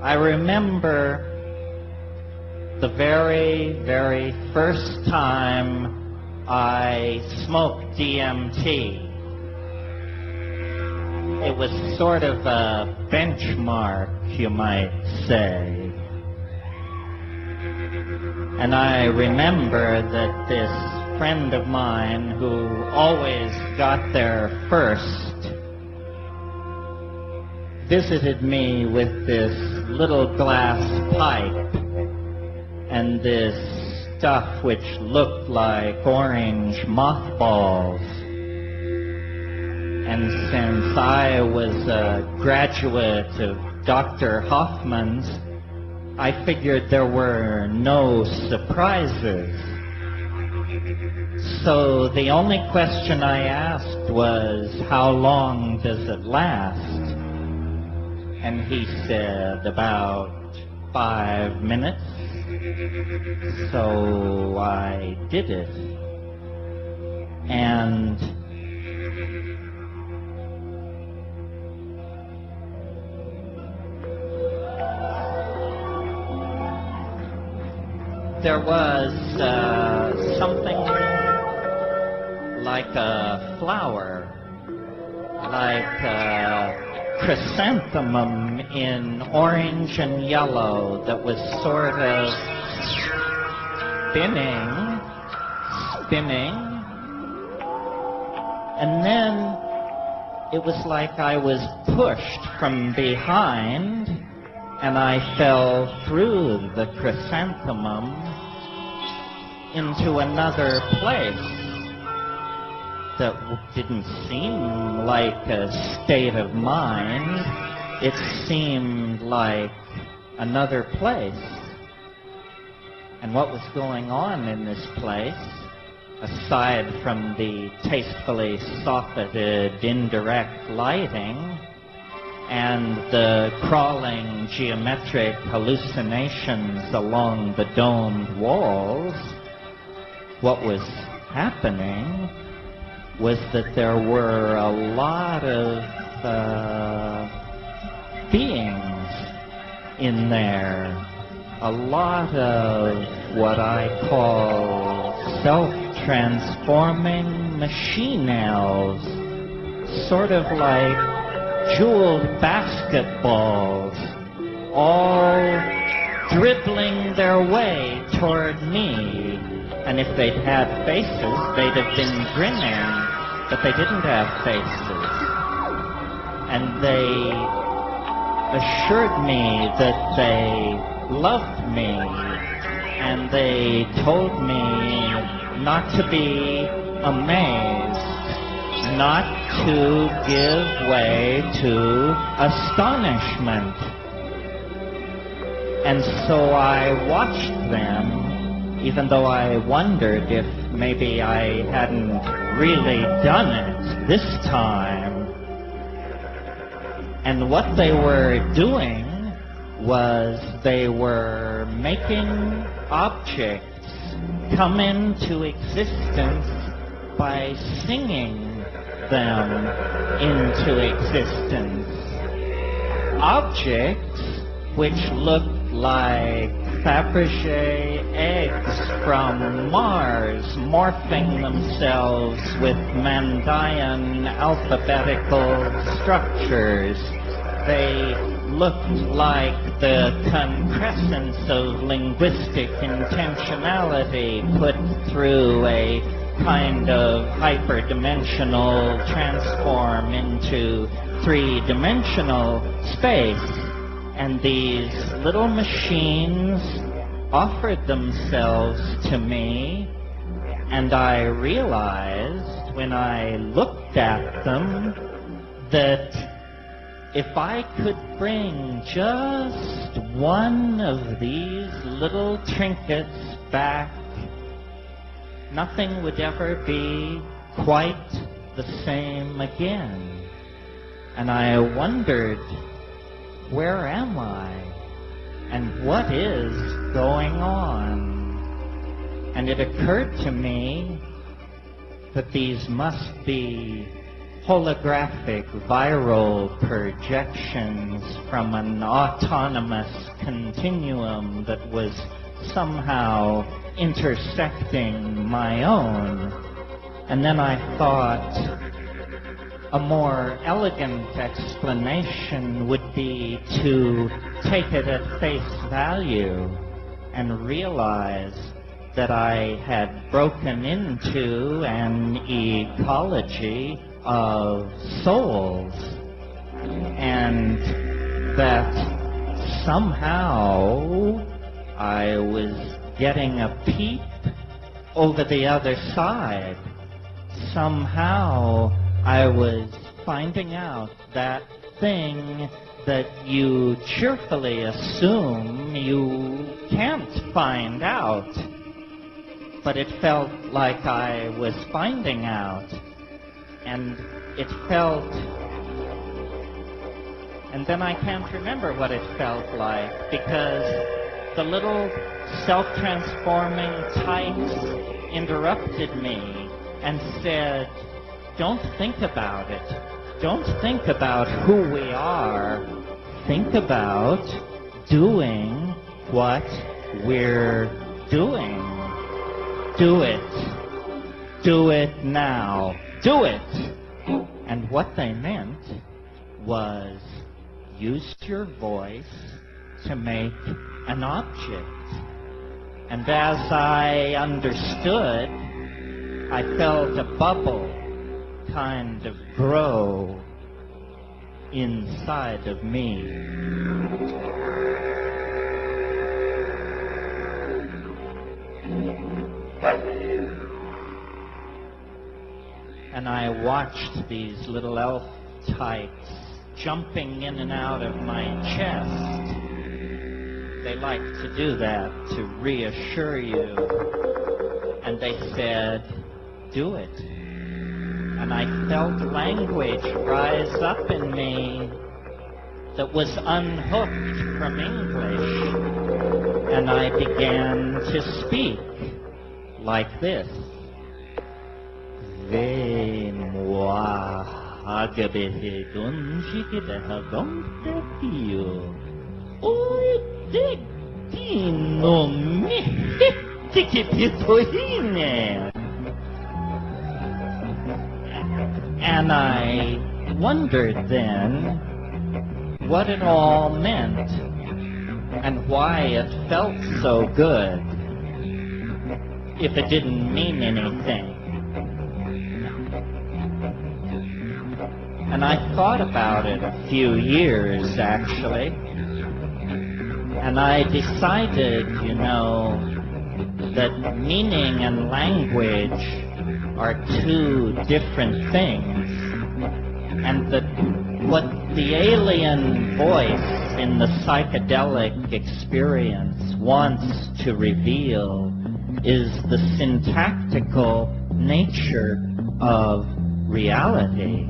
I remember the very, very first time I smoked DMT. It was sort of a benchmark, you might say. And I remember that this friend of mine who always got there first visited me with this little glass pipe and this stuff which looked like orange mothballs. And since I was a graduate of Dr. Hoffman's, I figured there were no surprises. So the only question I asked was, how long does it last? And he said, about 5 minutes. So I did it. And there was something like a flower, like a chrysanthemum in orange and yellow that was sort of spinning, and then it was like I was pushed from behind and I fell through the chrysanthemum into another place that didn't seem like a state of mind. It seemed like another place. And what was going on in this place, aside from the tastefully softened indirect lighting and the crawling geometric hallucinations along the domed walls, what was happening was that there were a lot of beings in there, a lot of what I call self-transforming machine elves, sort of like jeweled basketballs, all dribbling their way toward me. And if they'd had faces, they'd have been grinning, but they didn't have faces. And they assured me that they loved me, and they told me not to be amazed, not to give way to astonishment. And so I watched them, even though I wondered if maybe I hadn't really done it this time. And what they were doing was they were making objects come into existence by singing them into existence. Objects which looked like Fabergé eggs from Mars, morphing themselves with Mandaean alphabetical structures. They looked like the concrescence of linguistic intentionality put through a kind of hyperdimensional transform into three-dimensional space. And these little machines offered themselves to me, and I realized when I looked at them that if I could bring just one of these little trinkets back, nothing would ever be quite the same again. And I wondered, where am I? And what is going on? And it occurred to me that these must be holographic viral projections from an autonomous continuum that was somehow intersecting my own. And then I thought a more elegant explanation would be to take it at face value and realize that I had broken into an ecology of souls, and that somehow I was getting a peep over the other side. Somehow I was finding out that thing that you cheerfully assume you can't find out. But it felt like I was finding out. And it felt... And then I can't remember what it felt like, because the little self-transforming types interrupted me and said, "Don't think about it. Don't think about who we are. Think about doing what we're doing. Do it. Do it now. Do it." And what they meant was, use your voice to make an object. And as I understood, I felt a bubble kind of grow inside of me. And I watched these little elf types jumping in and out of my chest. They like to do that to reassure you. And they said, "Do it." And I felt language rise up in me that was unhooked from English. And I began to speak like this. Ve moi agabehe dunjikiteha gomtepio. Oi no me tikipitohine. And I wondered then what it all meant and why it felt so good if it didn't mean anything. And I thought about it a few years, actually, and I decided, that meaning and language are two different things, and that what the alien voice in the psychedelic experience wants to reveal is the syntactical nature of reality,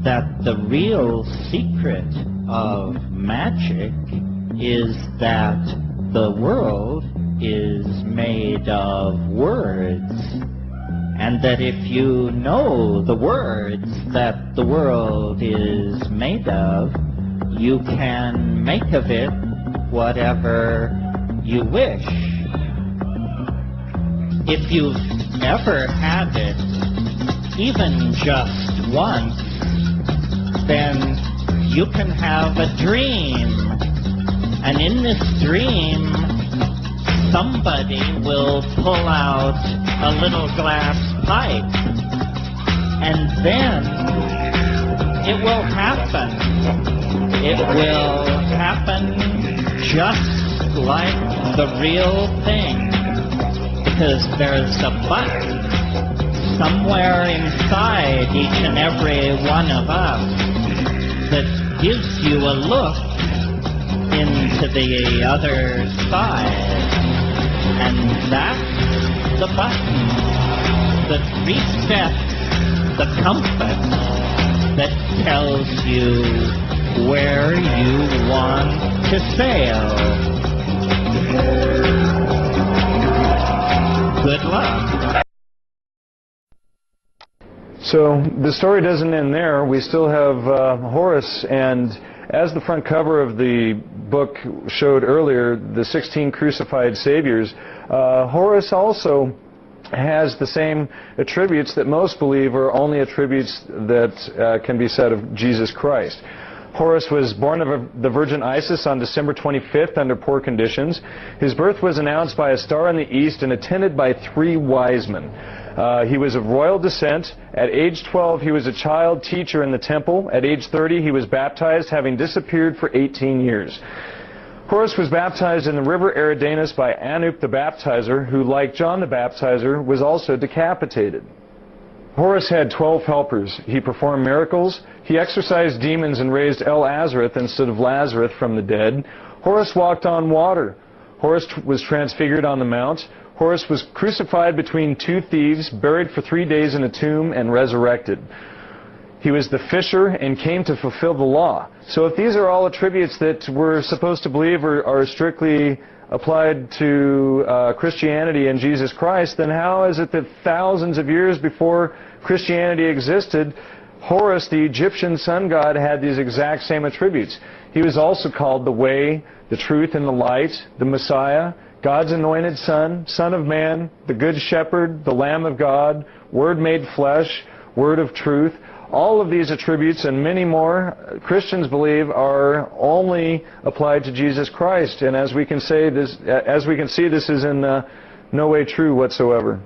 that the real secret of magic is that the world is made of words, and that if you know the words that the world is made of, you can make of it whatever you wish. If you've never had it, even just once, then you can have a dream. And in this dream, somebody will pull out a little glass pipe. And then it will happen. It will happen just like the real thing. Because there's a but somewhere inside each and every one of us that gives you a look into the other side. And that's the button that resets the compass that tells you where you want to sail. Good luck. So the story doesn't end there. We still have Horus, and as the front cover of the book showed earlier, the 16 crucified saviors, Horus also has the same attributes that most believe are only attributes that can be said of Jesus Christ. Horus was born of the Virgin Isis on December 25th under poor conditions. His birth was announced by a star in the east and attended by 3 wise men. He was of royal descent. At age 12, he was a child teacher in the temple. At age 30, he was baptized, having disappeared for 18 years. Horus was baptized in the river Eridanus by Anup the Baptizer, who, like John the Baptizer, was also decapitated. Horus had 12 helpers. He performed miracles. He exorcised demons and raised El-Azareth instead of Lazarus from the dead. Horus walked on water. Horus was transfigured on the mount. Horus was crucified between 2 thieves, buried for 3 days in a tomb, and resurrected. He was the fisher and came to fulfill the law. So if these are all attributes that we're supposed to believe are strictly applied to Christianity and Jesus Christ, then how is it that thousands of years before Christianity existed, Horus, the Egyptian sun god, had these exact same attributes? He was also called the Way, the Truth, and the Light, the Messiah, God's anointed Son, Son of Man, the Good Shepherd, the Lamb of God, Word made flesh, Word of truth. All of these attributes and many more, Christians believe, are only applied to Jesus Christ. And as we can see, this is in no way true whatsoever.